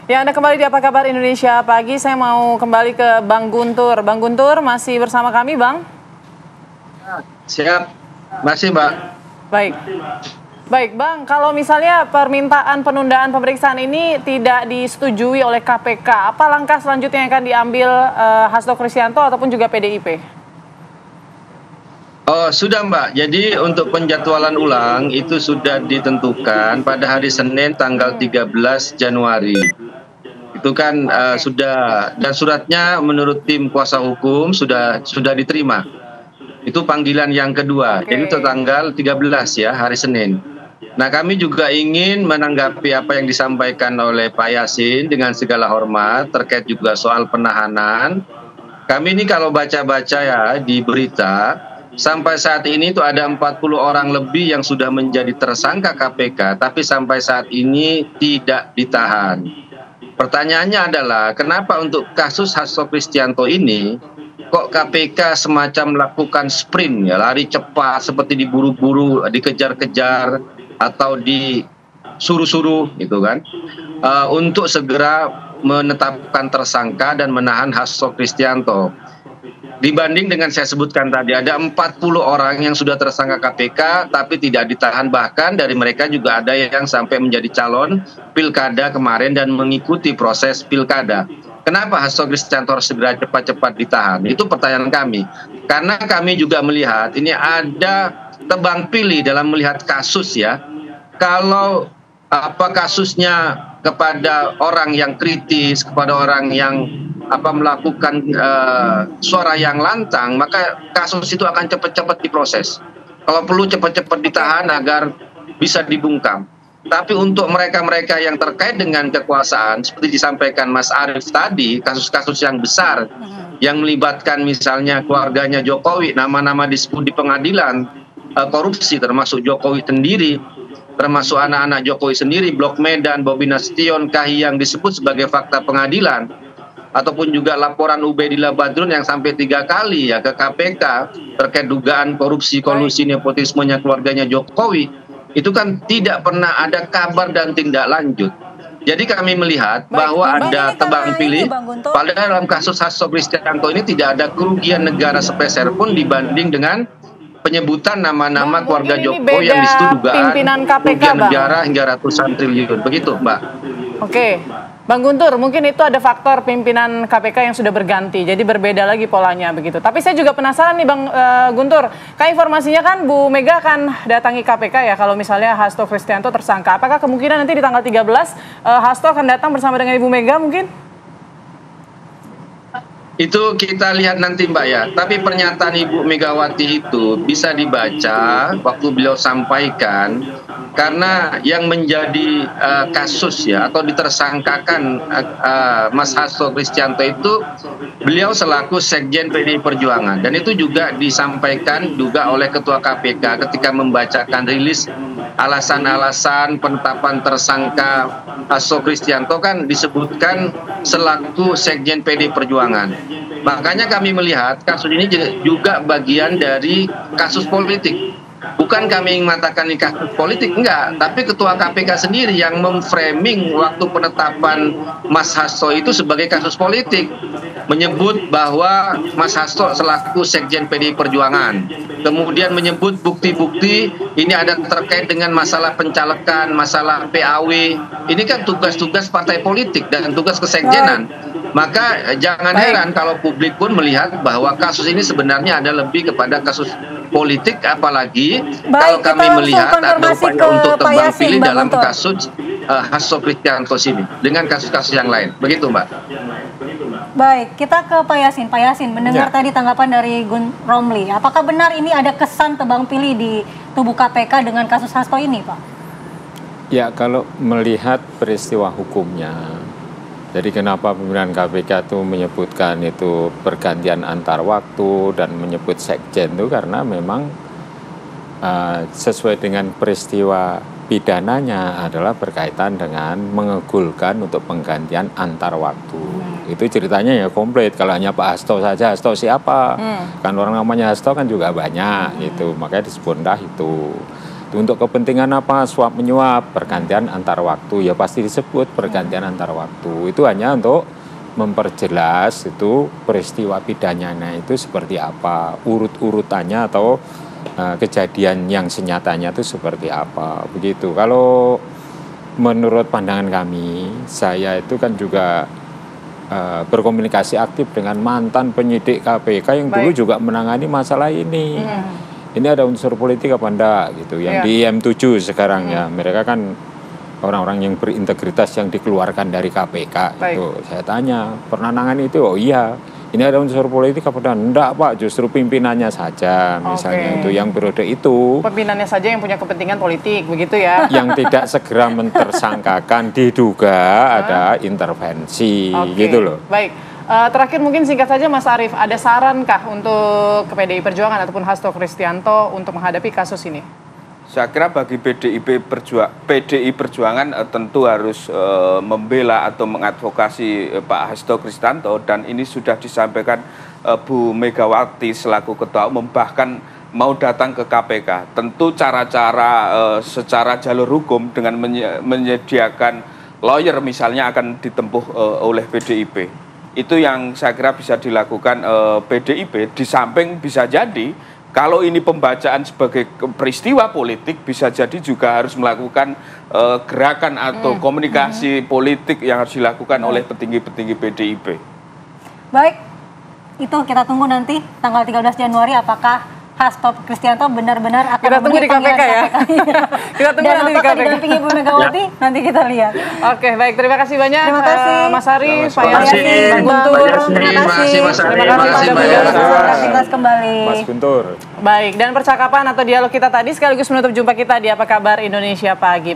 Ya, Anda kembali di Apa Kabar Indonesia Pagi. Saya mau kembali ke Bang Guntur. Bang Guntur masih bersama kami, Bang? Siap, masih Mbak. Baik, Bang. Kalau misalnya permintaan penundaan pemeriksaan ini tidak disetujui oleh KPK, apa langkah selanjutnya yang akan diambil Hasto Kristianto ataupun juga PDIP? Oh, sudah Mbak. Jadi untuk penjadwalan ulang itu sudah ditentukan pada hari Senin tanggal 13 Januari. Itu kan sudah, dan suratnya menurut tim kuasa hukum sudah diterima. Itu panggilan yang kedua. Jadi itu tanggal 13 ya, hari Senin. Nah, kami juga ingin menanggapi apa yang disampaikan oleh Pak Yasin dengan segala hormat terkait juga soal penahanan. Kami ini kalau baca-baca ya di berita, sampai saat ini itu ada 40 orang lebih yang sudah menjadi tersangka KPK, tapi sampai saat ini tidak ditahan. Pertanyaannya adalah, kenapa untuk kasus Hasto Kristianto ini, kok KPK semacam melakukan sprint, ya, lari cepat, seperti diburu-buru, dikejar-kejar, atau disuruh-suruh, gitu kan, untuk segera menetapkan tersangka dan menahan Hasto Kristianto. Dibanding dengan saya sebutkan tadi, ada 40 orang yang sudah tersangka KPK tapi tidak ditahan, bahkan dari mereka juga ada yang sampai menjadi calon pilkada kemarin dan mengikuti proses pilkada. Kenapa Hasto Kristianto harus segera cepat-cepat ditahan? Itu pertanyaan kami. Karena kami juga melihat ini ada tebang pilih dalam melihat kasus ya. Kalau kasusnya kepada orang yang kritis, kepada orang yang melakukan suara yang lantang, maka kasus itu akan cepat-cepat diproses. Kalau perlu cepat-cepat ditahan agar bisa dibungkam. Tapi untuk mereka-mereka yang terkait dengan kekuasaan, seperti disampaikan Mas Arief tadi, kasus-kasus yang besar yang melibatkan misalnya keluarganya Jokowi, nama-nama disebut di pengadilan korupsi, termasuk Jokowi sendiri, termasuk anak-anak Jokowi sendiri, Blok Medan, Bobi Nasution, Kahiyang disebut sebagai fakta pengadilan, ataupun juga laporan Ubedillah Badrun yang sampai 3 kali ya ke KPK terkait dugaan korupsi, kolusi, nepotismenya keluarganya Jokowi, itu kan tidak pernah ada kabar dan tindak lanjut. Jadi kami melihat bahwa ada tebang pilih, padahal dalam kasus Hasto Kristianto ini tidak ada kerugian negara sepeser pun dibanding dengan penyebutan nama-nama keluarga Jokowi yang disitu dugaan kerugian negara hingga ratusan triliun. Begitu, Mbak. Oke. Bang Guntur, mungkin itu ada faktor pimpinan KPK yang sudah berganti, jadi berbeda lagi polanya begitu. Tapi saya juga penasaran nih Bang Guntur, kayak informasinya kan Bu Mega akan datangi KPK ya kalau misalnya Hasto Kristianto tersangka. Apakah kemungkinan nanti di tanggal 13 Hasto akan datang bersama dengan Ibu Mega mungkin? Itu kita lihat nanti Mbak ya. Tapi pernyataan Ibu Megawati itu bisa dibaca waktu beliau sampaikan, karena yang menjadi kasus ya atau ditersangkakan Mas Hasto Kristianto itu beliau selaku Sekjen PDI Perjuangan, dan itu juga disampaikan juga oleh Ketua KPK ketika membacakan rilis alasan-alasan penetapan tersangka Hasto Kristianto, kan disebutkan selaku Sekjen PDI Perjuangan. Makanya kami melihat kasus ini juga bagian dari kasus politik. Bukan kami yang mengatakan ini kasus politik, enggak. Tapi Ketua KPK sendiri yang memframing waktu penetapan Mas Hasto itu sebagai kasus politik. Menyebut bahwa Mas Hasto selaku Sekjen PDI Perjuangan. Kemudian menyebut bukti-bukti ini ada terkait dengan masalah pencalekan, masalah PAW. Ini kan tugas-tugas partai politik dan tugas kesekjenan. Maka jangan heran kalau publik pun melihat bahwa kasus ini sebenarnya ada lebih kepada kasus politik, apalagi kalau kami melihat ada upaya untuk tebang pilih dalam kasus Hasto Kristianto ini dengan kasus-kasus yang lain. Begitu Mbak. Baik, kita ke Pak Yasin. Pak Yasin, mendengar tadi tanggapan dari Gun Romli, apakah benar ini ada kesan tebang pilih di tubuh KPK dengan kasus Hasto ini Pak? Ya, kalau melihat peristiwa hukumnya, jadi kenapa pimpinan KPK itu menyebutkan itu pergantian antar waktu dan menyebut sekjen itu karena memang sesuai dengan peristiwa pidananya adalah berkaitan dengan mengegulkan untuk penggantian antar waktu. Itu ceritanya ya komplit. Kalau hanya Pak Hasto saja, Hasto siapa? Kan orang namanya Hasto kan juga banyak gitu. Makanya disebutlah itu. Untuk kepentingan apa? Suap menyuap, pergantian antar waktu, ya pasti disebut pergantian antar waktu. Itu hanya untuk memperjelas itu peristiwa pidananya itu seperti apa, urut-urutannya atau kejadian yang senyatanya itu seperti apa, begitu. Kalau menurut pandangan kami, saya itu kan juga berkomunikasi aktif dengan mantan penyidik KPK yang dulu juga menangani masalah ini. Ini ada unsur politik apa enggak gitu, yang di M7 sekarang ya, mereka kan orang-orang yang berintegritas yang dikeluarkan dari KPK. Itu saya tanya, pernah nangani itu? Oh iya. Ini ada unsur politik apa enggak, Pak? Justru pimpinannya saja, misalnya itu yang periode itu. Pimpinannya saja yang punya kepentingan politik, begitu ya? Yang tidak segera mentersangkakan, diduga ada intervensi, gitu loh. Baik, terakhir mungkin singkat saja Mas Arief, ada sarankah untuk PDI Perjuangan ataupun Hasto Kristianto untuk menghadapi kasus ini? Saya kira bagi PDI Perjuangan tentu harus membela atau mengadvokasi Pak Hasto Kristianto, dan ini sudah disampaikan Bu Megawati selaku Ketua Umum, bahkan mau datang ke KPK. Tentu cara-cara secara jalur hukum dengan menyediakan lawyer misalnya akan ditempuh oleh PDIP. Itu yang saya kira bisa dilakukan PDIP, di samping bisa jadi kalau ini pembacaan sebagai peristiwa politik, bisa jadi juga harus melakukan gerakan atau komunikasi politik yang harus dilakukan oleh petinggi-petinggi PDIP. Baik, itu kita tunggu nanti tanggal 13 Januari apakah Hasto Kristianto benar-benar akan kita tunggu di KPK ya. Kita tunggu dan nanti di KPK. didampingi Bu Megawati, nanti kita lihat. Oke, baik, terima kasih banyak. Terima kasih Mas Arief, Pak Terima kasih, Yasin, Bang Guntur. terima kasih Mas Arief, Terima kasih Mbak sudah Yasa. Aktivitas kembali. Mas Guntur. Baik, dan percakapan atau dialog kita tadi sekaligus menutup jumpa kita di Apa Kabar Indonesia Pagi.